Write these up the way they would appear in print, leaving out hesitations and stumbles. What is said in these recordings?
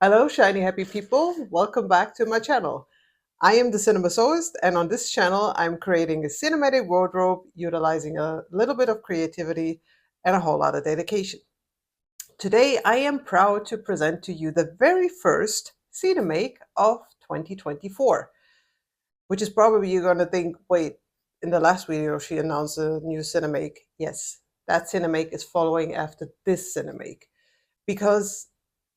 Hello, shiny happy people. Welcome back to my channel. I am the Cinema.Sewist, and on this channel, I'm creating a cinematic wardrobe utilizing a little bit of creativity and a whole lot of dedication. Today, I am proud to present to you the very first Cinemake of 2024, which is probably you're going to think, wait, in the last video, she announced a new Cinemake. Yes, that Cinemake is following after this Cinemake because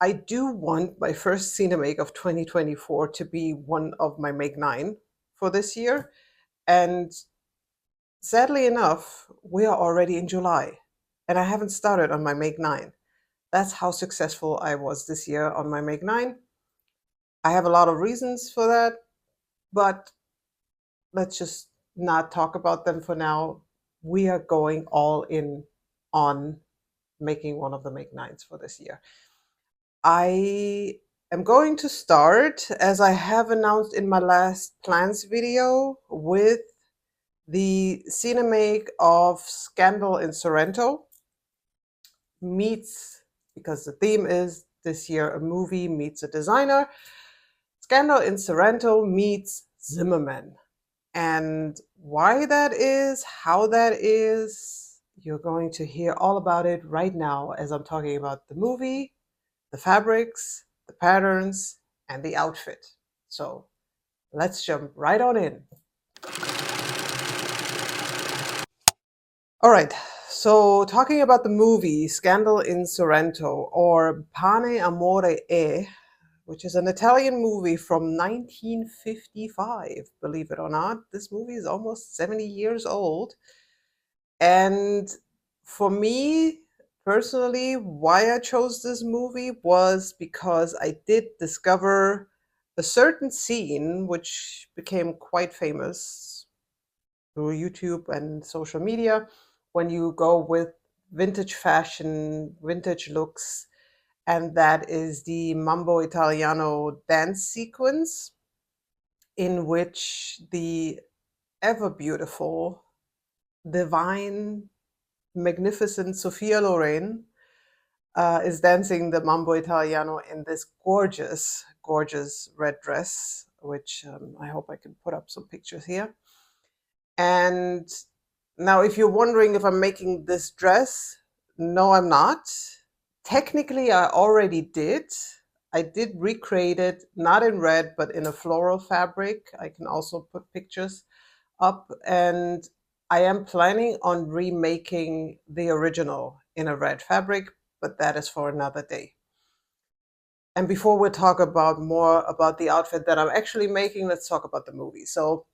I do want my first Cinemake of 2024 to be one of my Make 9 for this year. And sadly enough, we are already in July and I haven't started on my Make 9. That's how successful I was this year on my Make 9. I have a lot of reasons for that, but let's just not talk about them for now. We are going all in on making one of the Make 9s for this year. I am going to start, as I have announced in my last plans video, with the Cinemake of Scandal in Sorrento meets, because the theme is this year a movie meets a designer, Scandal in Sorrento meets Zimmerman. And why that is, how that is, you're going to hear all about it right now as I'm talking about the movie, the fabrics, the patterns, and the outfit. So let's jump right on in. All right, so talking about the movie Scandal in Sorrento, or Pane, amore, which is an Italian movie from 1955, believe it or not. This movie is almost 70 years old. And for me, personally, why I chose this movie was because I did discover a certain scene which became quite famous through YouTube and social media when you go with vintage fashion, vintage looks, and that is the Mambo Italiano dance sequence, in which the ever beautiful, divine, magnificent Sophia Loren is dancing the Mambo Italiano in this gorgeous, gorgeous red dress, which I hope I can put up some pictures here. And now, if you're wondering if I'm making this dress, no, I'm not. Technically, I already did. I did recreate it, not in red, but in a floral fabric. I can also put pictures up, and I am planning on remaking the original in a red fabric, but that is for another day. And before we talk about more about the outfit that I'm actually making, let's talk about the movie. So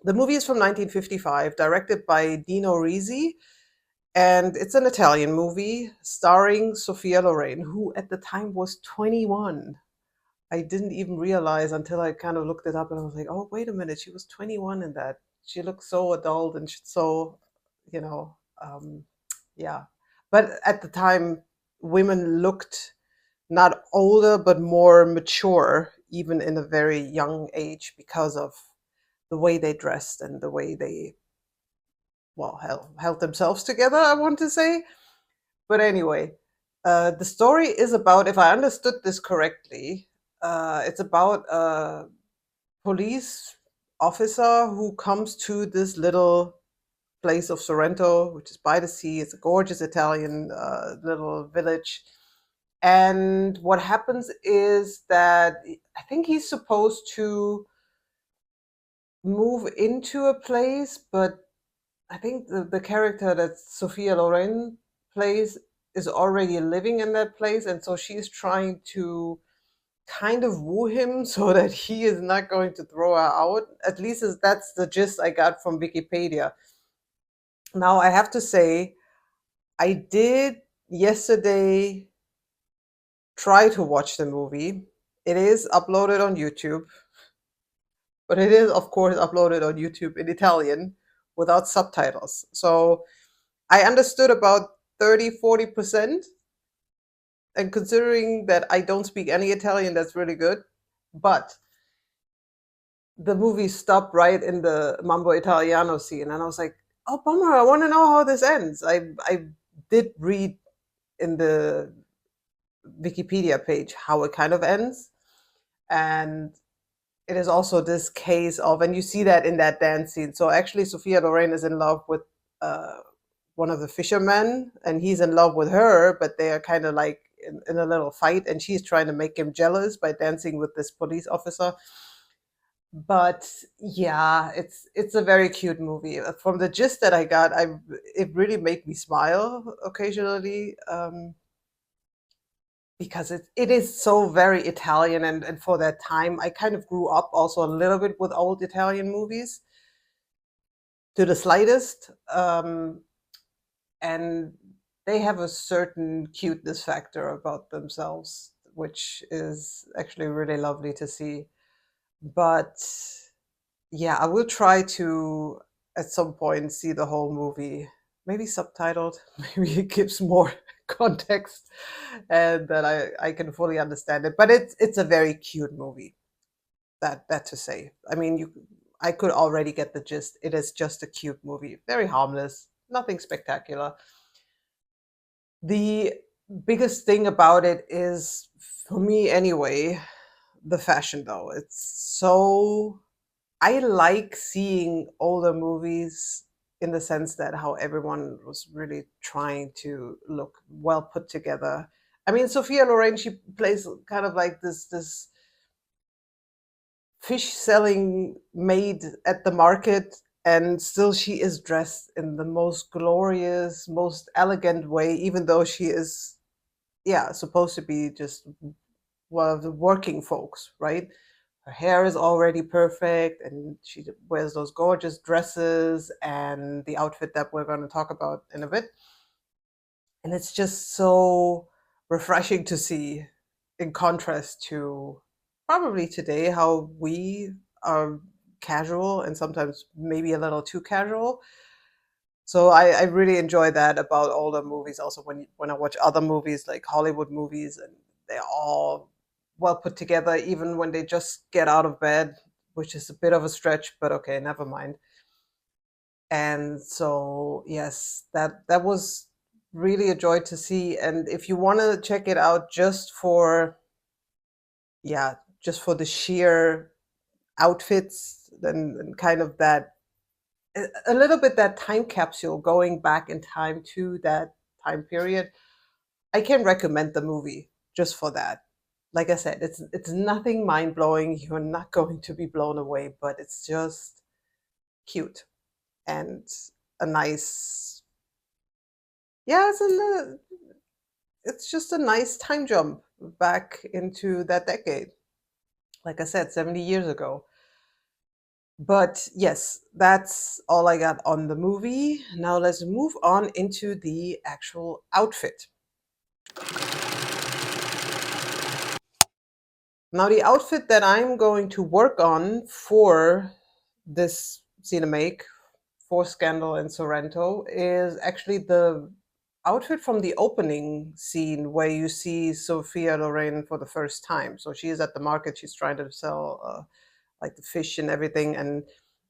the movie is from 1955, directed by Dino Risi, and it's an Italian movie starring Sophia Loren, who at the time was 21. I didn't even realize until I kind of looked it up and I was like, oh, wait a minute, she was 21 in that. She looked so adult and so, you know, yeah. But at the time, women looked not older, but more mature, even in a very young age, because of the way they dressed and the way they, well, held themselves together, I want to say. But anyway, the story is about, if I understood this correctly, it's about a police officer who comes to this little place of Sorrento, which is by the sea. It's a gorgeous Italian little village. And what happens is that I think he's supposed to move into a place, but I think the character that Sophia Loren plays is already living in that place. And so she's trying to kind of woo him so that he is not going to throw her out. At least that's the gist I got from Wikipedia. Now, I have to say, I did yesterday try to watch the movie. It is uploaded on YouTube, but it is, of course, uploaded on YouTube in Italian without subtitles. So I understood about 30–40%. And considering that I don't speak any Italian, that's really good. But the movie stopped right in the Mambo Italiano scene, and I was like, "Oh, bummer! I want to know how this ends." I did read in the Wikipedia page how it kind of ends. And it is also this case of, and you see that in that dance scene. So actually, Sophia Loren is in love with uh, one of the fishermen, and he's in love with her, but they are kind of like in a little fight, and she's trying to make him jealous by dancing with this police officer. But yeah, it's a very cute movie. From the gist that I got, it really made me smile occasionally. Because it is so very Italian, and for that time I kind of grew up also a little bit with old Italian movies to the slightest. And they have a certain cuteness factor about themselves, which is actually really lovely to see. But yeah, I will try to at some point see the whole movie, maybe subtitled. Maybe it gives more context and that I can fully understand it. But it's a very cute movie. That to say. I mean, I could already get the gist. It is just a cute movie, very harmless, nothing spectacular. The biggest thing about it is, for me anyway, the fashion though. It's so, I like seeing older movies in the sense that how everyone was really trying to look well put together. I mean, Sophia Loren, she plays kind of like this fish selling maid at the market, and still she is dressed in the most glorious, most elegant way, even though she is, yeah, supposed to be just one of the working folks, right? Her hair is already perfect, and she wears those gorgeous dresses and the outfit that we're going to talk about in a bit. And it's just so refreshing to see, in contrast to probably today how we are casual and sometimes maybe a little too casual. So I really enjoy that about older movies. Also, when I watch other movies like Hollywood movies, and they're all well put together, even when they just get out of bed, which is a bit of a stretch, but okay, never mind. And so yes, that was really a joy to see. And if you want to check it out just for, yeah, just for the sheer outfits, then kind of that, a little bit that time capsule going back in time to that time period, I can recommend the movie just for that. Like I said, it's nothing mind blowing. You're not going to be blown away, but it's just cute and a nice, yeah, it's just a nice time jump back into that decade. Like I said, 70 years ago. But yes, that's all I got on the movie. Now let's move on into the actual outfit. Now, the outfit that I'm going to work on for this Cinemake, for Scandal in Sorrento, is actually the outfit from the opening scene where you see Sophia Loren for the first time. So she is at the market, she's trying to sell like the fish and everything. And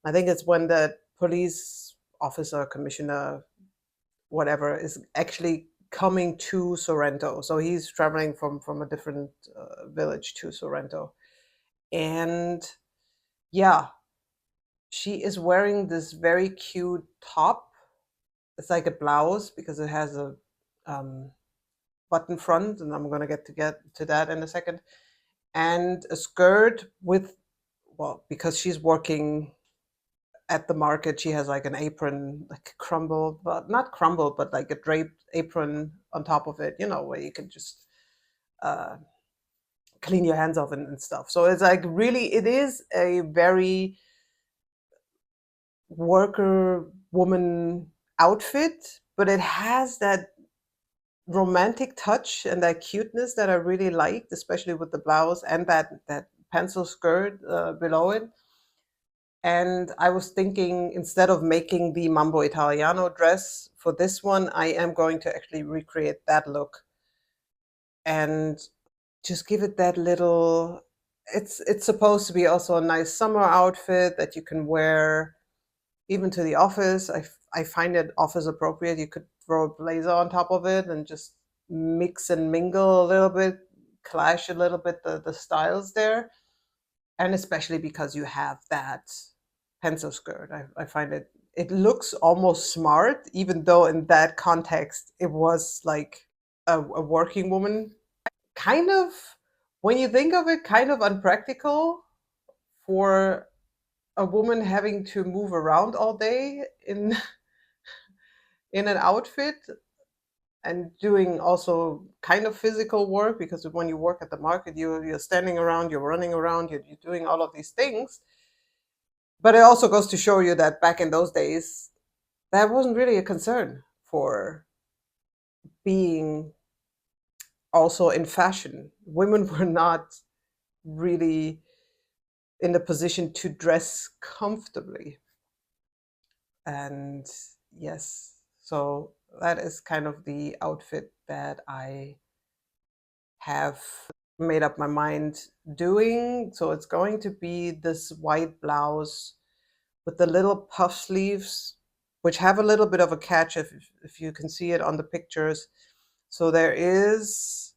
I think it's when the police officer, commissioner, whatever, is actually coming to Sorrento. So he's traveling from a different village to Sorrento. And yeah, she is wearing this very cute top. It's like a blouse because it has a um, button front, and I'm gonna get to that in a second. And a skirt with, well, because she's working at the market, she has like an apron, like crumbled, but not crumbled, but like a draped apron on top of it, where you can just uh, clean your hands off and stuff. So it's like really, it is a very worker woman outfit, but it has that romantic touch and that cuteness that I really liked, especially with the blouse and that pencil skirt below it. And I was thinking, instead of making the Mambo Italiano dress for this one, I am going to actually recreate that look and just give it that little. It's supposed to be also a nice summer outfit that you can wear even to the office. I find it office appropriate. You could throw a blazer on top of it and just mix and mingle a little bit, clash a little bit the styles there. And especially because you have that pencil skirt. I find it looks almost smart, even though in that context it was like a working woman. Kind of, when you think of it, kind of unpractical for a woman having to move around all day in in an outfit and doing also kind of physical work, because when you work at the market, you're standing around, you're running around, you're doing all of these things. But it also goes to show you that back in those days, that wasn't really a concern for being also in fashion. Women were not really in the position to dress comfortably. And yes, so that is kind of the outfit that I have made up my mind doing. So it's going to be this white blouse with the little puff sleeves, which have a little bit of a catch if you can see it on the pictures. So it is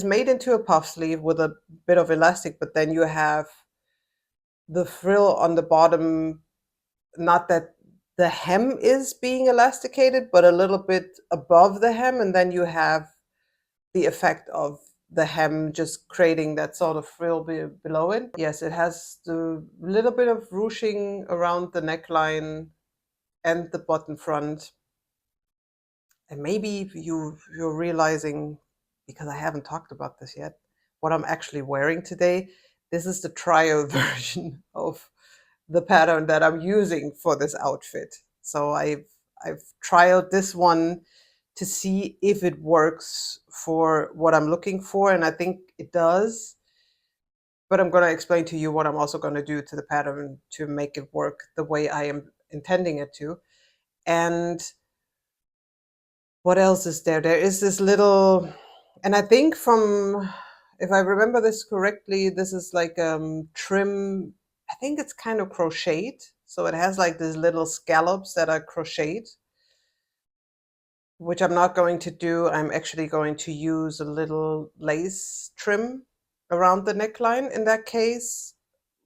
made into a puff sleeve with a bit of elastic, but then you have the frill on the bottom, not that the hem is being elasticated, but a little bit above the hem, and then you have the effect of the hem just creating that sort of frill below it. Yes, it has the little bit of ruching around the neckline and the button front. And maybe you're realizing, because I haven't talked about this yet, what I'm actually wearing today. This is the trial version of the pattern that I'm using for this outfit. So I've trialed this one to see if it works for what I'm looking for, and I think it does. But I'm going to explain to you what I'm also going to do to the pattern to make it work the way I am intending it to. And what else is there? There is this little, and I think if I remember this correctly, this is like trim. I think it's kind of crocheted. So it has like these little scallops that are crocheted, which I'm not going to do. I'm actually going to use a little lace trim around the neckline in that case,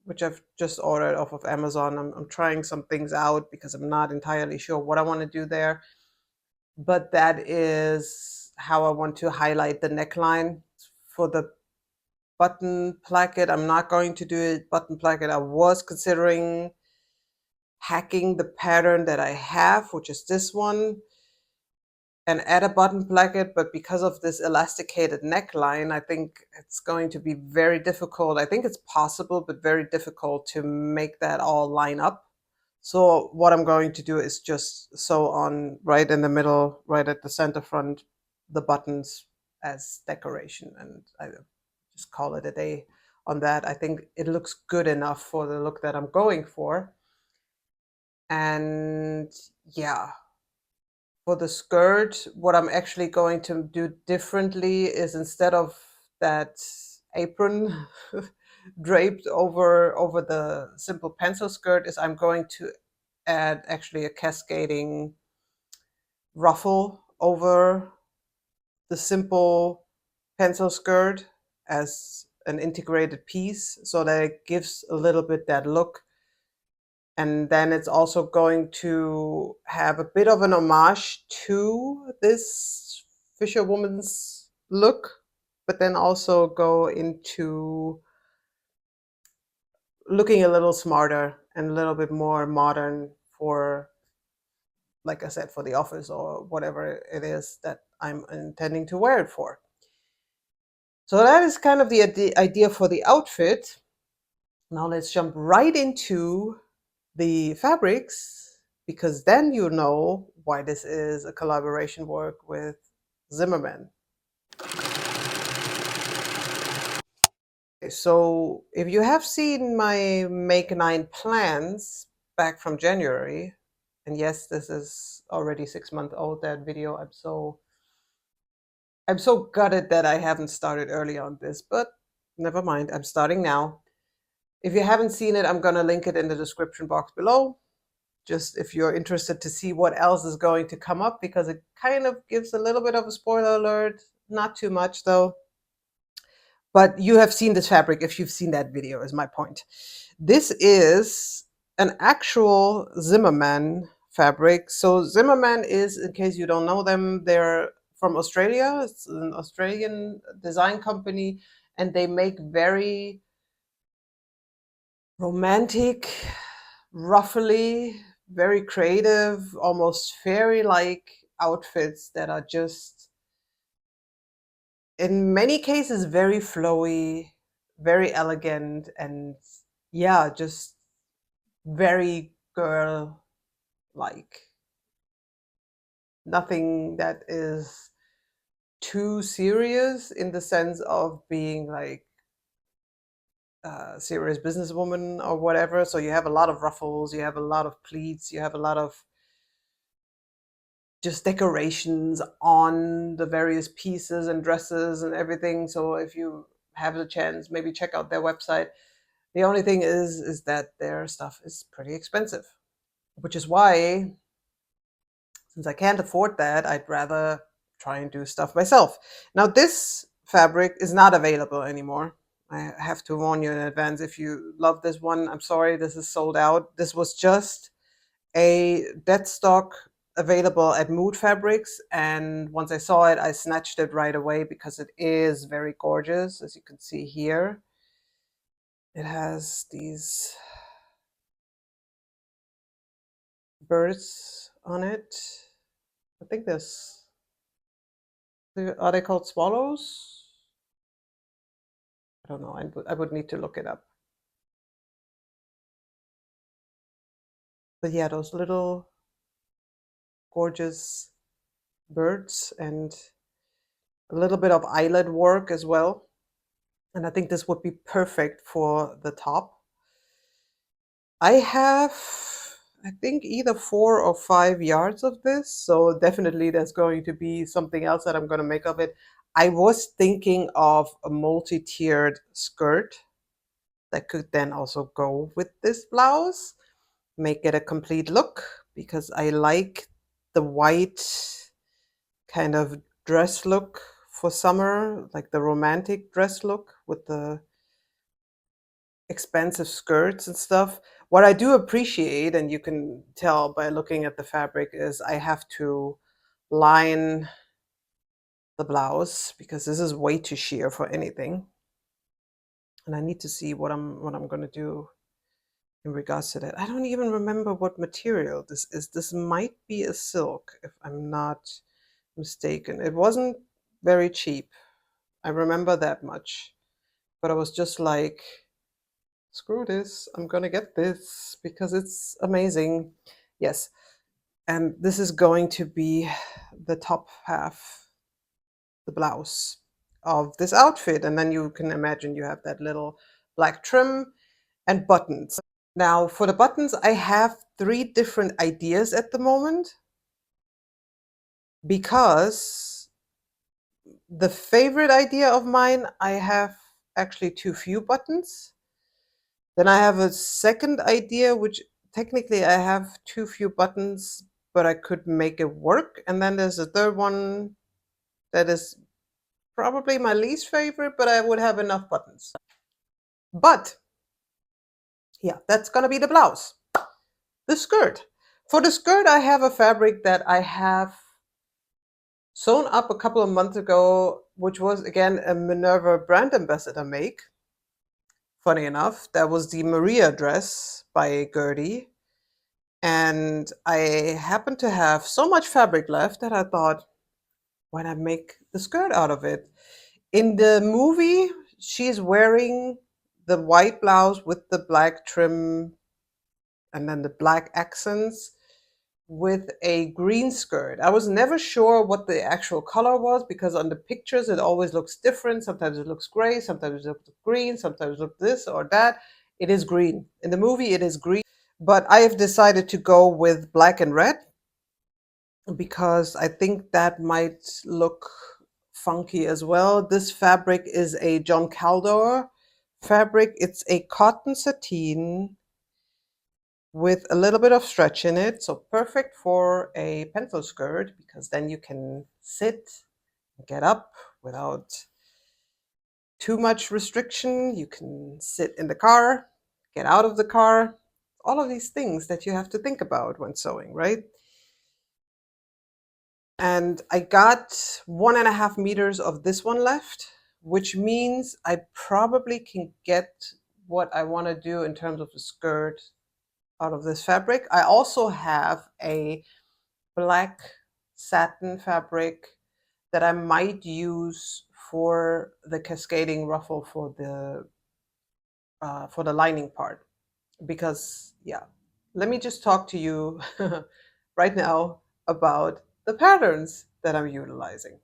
which I've just ordered off of Amazon. I'm trying some things out because I'm not entirely sure what I want to do there. But that is how I want to highlight the neckline. For the button placket, I'm not going to do a button placket. I was considering hacking the pattern that I have, which is this one, and add a button placket, but because of this elasticated neckline, I think it's going to be very difficult. I think it's possible, but very difficult to make that all line up. So what I'm going to do is just sew on right in the middle, right at the center front, the buttons as decoration, and I just call it a day on that. I think it looks good enough for the look that I'm going for. And yeah, for the skirt, what I'm actually going to do differently is, instead of that apron draped over the simple pencil skirt, is I'm going to add actually a cascading ruffle over the simple pencil skirt as an integrated piece, so that it gives a little bit that look. And then it's also going to have a bit of an homage to this fisherwoman's look, but then also go into looking a little smarter and a little bit more modern for, like I said, for the office or whatever it is that I'm intending to wear it for. So that is kind of the idea for the outfit. Now let's jump right into the fabrics, because then you know why this is a collaboration work with Zimmerman. So if you have seen my Make 9 plans back from January, and yes, this is already 6 months old, that video, I'm so gutted that I haven't started early on this, but never mind, I'm starting now. If you haven't seen it, I'm gonna link it in the description box below. just if you're interested to see what else is going to come up, because it kind of gives a little bit of a spoiler alert, not too much though. But you have seen this fabric if you've seen that video, is my point. This is an actual Zimmermann fabric. So Zimmermann is, in case you don't know them, they're from Australia. It's an Australian design company, and they make very romantic, ruffly, very creative, almost fairy-like outfits that are just, in many cases, very flowy, very elegant, and yeah, just very girl-like. Nothing that is too serious in the sense of being like a serious businesswoman or whatever. So you have a lot of ruffles, you have a lot of pleats, you have a lot of just decorations on the various pieces and dresses and everything. So if you have the chance, maybe check out their website. The only thing is that their stuff is pretty expensive, which is why, since I can't afford that, I'd rather try and do stuff myself. Now, this fabric is not available anymore. I have to warn you in advance. If you love this one, I'm sorry, this is sold out. This was just a dead stock available at Mood Fabrics, and once I saw it, I snatched it right away because it is very gorgeous, as you can see here. It has these birds on it. I think there's, are they called swallows? I don't know. I would need to look it up. But yeah, those little gorgeous birds and a little bit of eyelid work as well. And I think this would be perfect for the top. I have, I think, either 4 or 5 yards of this, so definitely there's going to be something else that I'm going to make of it. I was thinking of a multi-tiered skirt that could then also go with this blouse, make it a complete look, because I like the white kind of dress look for summer, like the romantic dress look with the expansive skirts and stuff. What I do appreciate, and you can tell by looking at the fabric, is I have to line the blouse because this is way too sheer for anything. And I need to see what I'm going to do in regards to that. I don't even remember what material this is. This might be a silk, if I'm not mistaken. It wasn't very cheap. I remember that much. But I was just like, screw this, I'm gonna get this because it's amazing. Yes, and this is going to be the top half, the blouse of this outfit. And then you can imagine you have that little black trim and buttons. Now for the buttons, I have 3 different ideas at the moment because the favorite idea of mine, I have actually too few buttons. Then I have a second idea, which technically I have too few buttons, but I could make it work. And then there's a third one that is probably my least favorite, but I would have enough buttons. But yeah, that's gonna be the blouse. The skirt. For the skirt, I have a fabric that I have sewn up a couple of months ago, which was again a Minerva brand ambassador make. Funny enough, that was the Maria dress by Gertie. And I happened to have so much fabric left that I thought, why not make the skirt out of it? In the movie, she's wearing the white blouse with the black trim and then the black accents with a green skirt. I was never sure what the actual color was because on the pictures it always looks different. Sometimes it looks gray, sometimes it looks green, sometimes it looks this or that. It is green. In the movie it is green, but I have decided to go with black and red because I think that might look funky as well. This fabric is a John Caldor fabric. It's a cotton sateen with a little bit of stretch in it. So perfect for a pencil skirt, because then you can sit and get up without too much restriction. You can sit in the car, get out of the car, all of these things that you have to think about when sewing, right? And I got 1.5 meters of this one left, which means I probably can get what I want to do in terms of the skirt out of this fabric. I also have a black satin fabric that I might use for the cascading ruffle for the lining part. Because yeah, let me just talk to you right now about the patterns that I'm utilizing.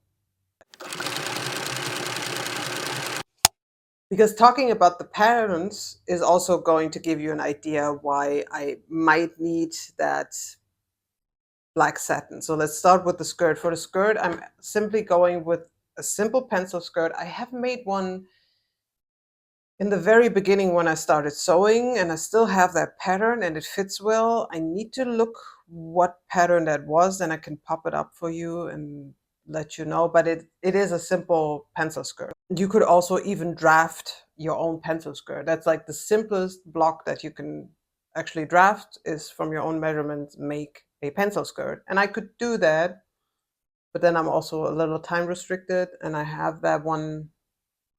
Because talking about the patterns is also going to give you an idea why I might need that black satin. So let's start with the skirt. For the skirt, I'm simply going with a simple pencil skirt. I have made one in the very beginning when I started sewing, and I still have that pattern and it fits well. I need to look what pattern that was, and I can pop it up for you and let you know. But it is a simple pencil skirt. You could also even draft your own pencil skirt. That's like the simplest block that you can actually draft, is from your own measurements, make a pencil skirt. And I could do that, but then I'm also a little time restricted, and I have that one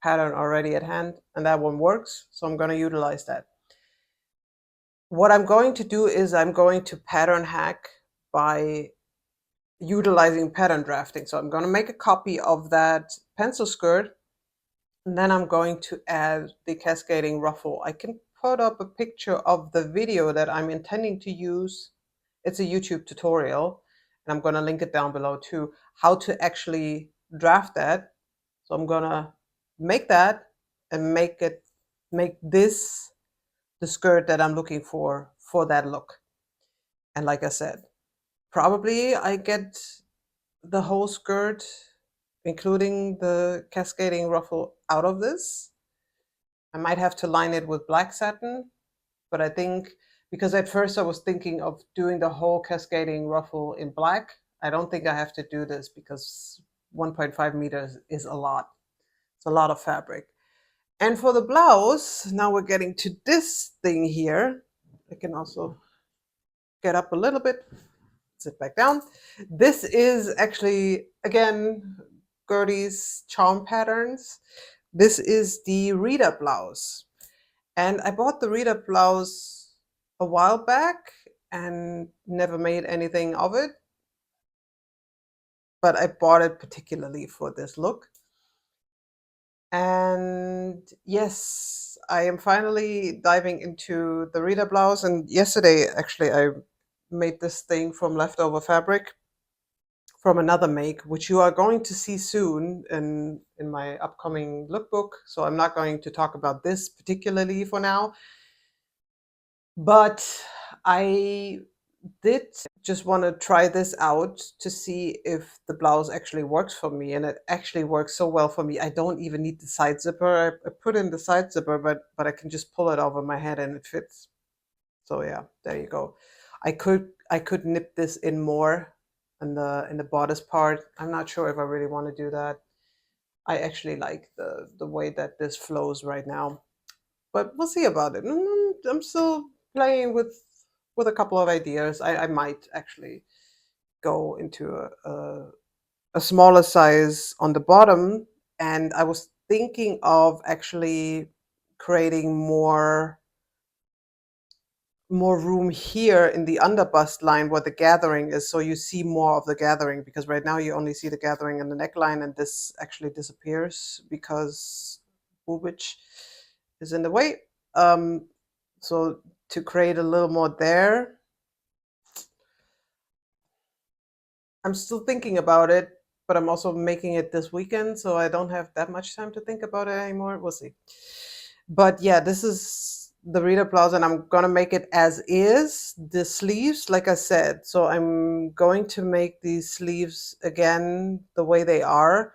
pattern already at hand, and that one works, so I'm going to utilize that. What I'm going to do is I'm going to pattern hack by utilizing pattern drafting. So I'm going to make a copy of that pencil skirt, and then I'm going to add the cascading ruffle. I can put up a picture of the video that I'm intending to use. It's a YouTube tutorial, and I'm going to link it down below too, how to actually draft that. So I'm going to make that and make this the skirt that I'm looking for that look. And like I said, probably I get the whole skirt, including the cascading ruffle, out of this. I might have to line it with black satin, but I think, because at first I was thinking of doing the whole cascading ruffle in black, I don't think I have to do this, because 1.5 meters is a lot. It's a lot of fabric. And for the blouse, now we're getting to this thing here. I can also get up a little bit, sit back down. This is actually, again, Gertie's charm patterns. This is the Rita blouse. And I bought the Rita blouse a while back and never made anything of it. But I bought it particularly for this look. And yes, I am finally diving into the Rita blouse. And yesterday, actually, I made this thing from leftover fabric from another make, which you are going to see soon in my upcoming lookbook. So I'm not going to talk about this particularly for now. But I did just want to try this out to see if the blouse actually works for me, and it actually works so well for me. I don't even need the side zipper. I put in the side zipper, but I can just pull it over my head and it fits. So yeah, there you go. I could nip this in more in the bodice part. I'm not sure if I really want to do that. I actually like the way that this flows right now, but we'll see about it. I'm still playing with a couple of ideas. I might actually go into a smaller size on the bottom, and I was thinking of actually creating more room here in the underbust line where the gathering is, so you see more of the gathering, because right now you only see the gathering in the neckline, and this actually disappears because boobage is in the way. So to create a little more there, I'm still thinking about it, but I'm also making it this weekend, so I don't have that much time to think about it anymore. We'll see. But yeah, this is the Rita blouse, and I'm gonna make it as is. The sleeves, like I said, so I'm going to make these sleeves again the way they are.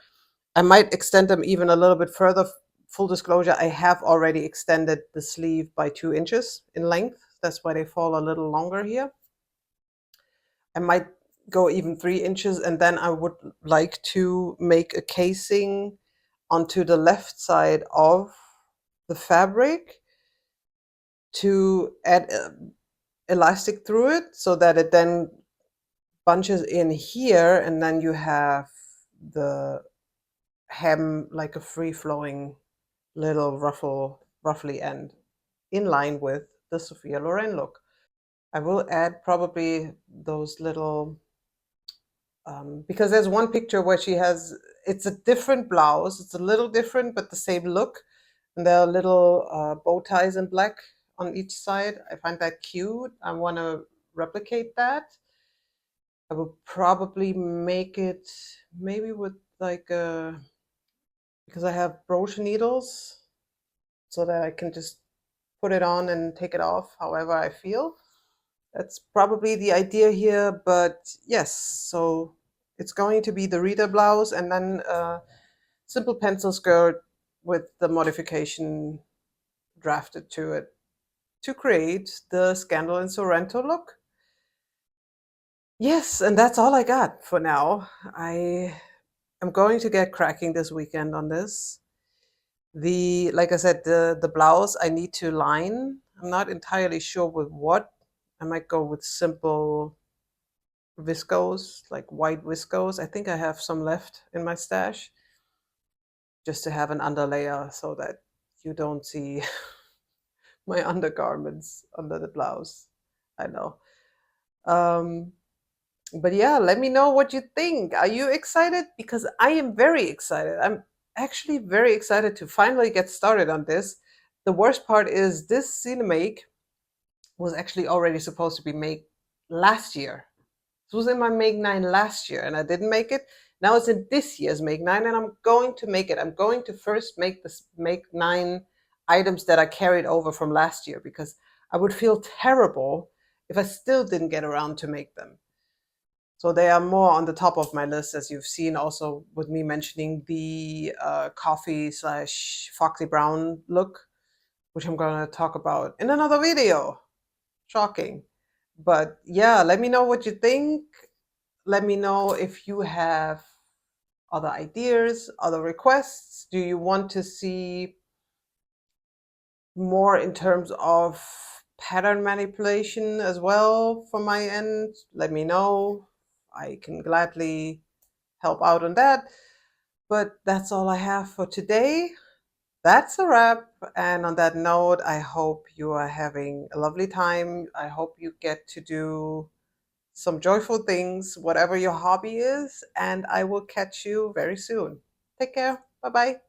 I might extend them even a little bit further. Full disclosure, I have already extended the sleeve by 2 inches in length, That's why they fall a little longer here. I might go even 3 inches, and then I would like to make a casing onto the left side of the fabric to add elastic through it so that it then bunches in here, and then you have the hem like a free-flowing little ruffly end in line with the Sophia Loren look. I will add probably those little because there's one picture where she has, it's a different blouse, it's a little different but the same look, and there are little bow ties in black on each side. I find that cute. I want to replicate that. I will probably make it maybe with like a, because I have brochure needles so that I can just put it on and take it off however I feel. That's probably the idea here, but yes, so it's going to be the reader blouse and then a simple pencil skirt with the modification drafted to it to create the Scandal in Sorrento look. Yes, and that's all I got for now. I am going to get cracking this weekend on this. Like I said, the blouse I need to line. I'm not entirely sure with what. I might go with simple viscose, like white viscose. I think I have some left in my stash, just to have an underlayer so that you don't see my undergarments under the blouse. I know. Um, but yeah, let me know what you think. Are you excited? Because I am very excited. I'm actually very excited to finally get started on this. The worst part is this Cinemake was actually already supposed to be made last year. This was in my Make 9 last year and I didn't make it. Now it's in this year's Make 9 and I'm going to make it. I'm going to first make this Make 9 items that I carried over from last year because I would feel terrible if I still didn't get around to make them. So they are more on the top of my list, as you've seen also with me mentioning the coffee / foxy brown look, which I'm going to talk about in another video. Shocking. But yeah, let me know what you think. Let me know if you have other ideas, other requests. Do you want to see more in terms of pattern manipulation as well from my end? Let me know. I can gladly help out on that. But that's all I have for today. That's a wrap. And on that note, I hope you are having a lovely time. I hope you get to do some joyful things, whatever your hobby is, and I will catch you very soon. Take care. Bye bye.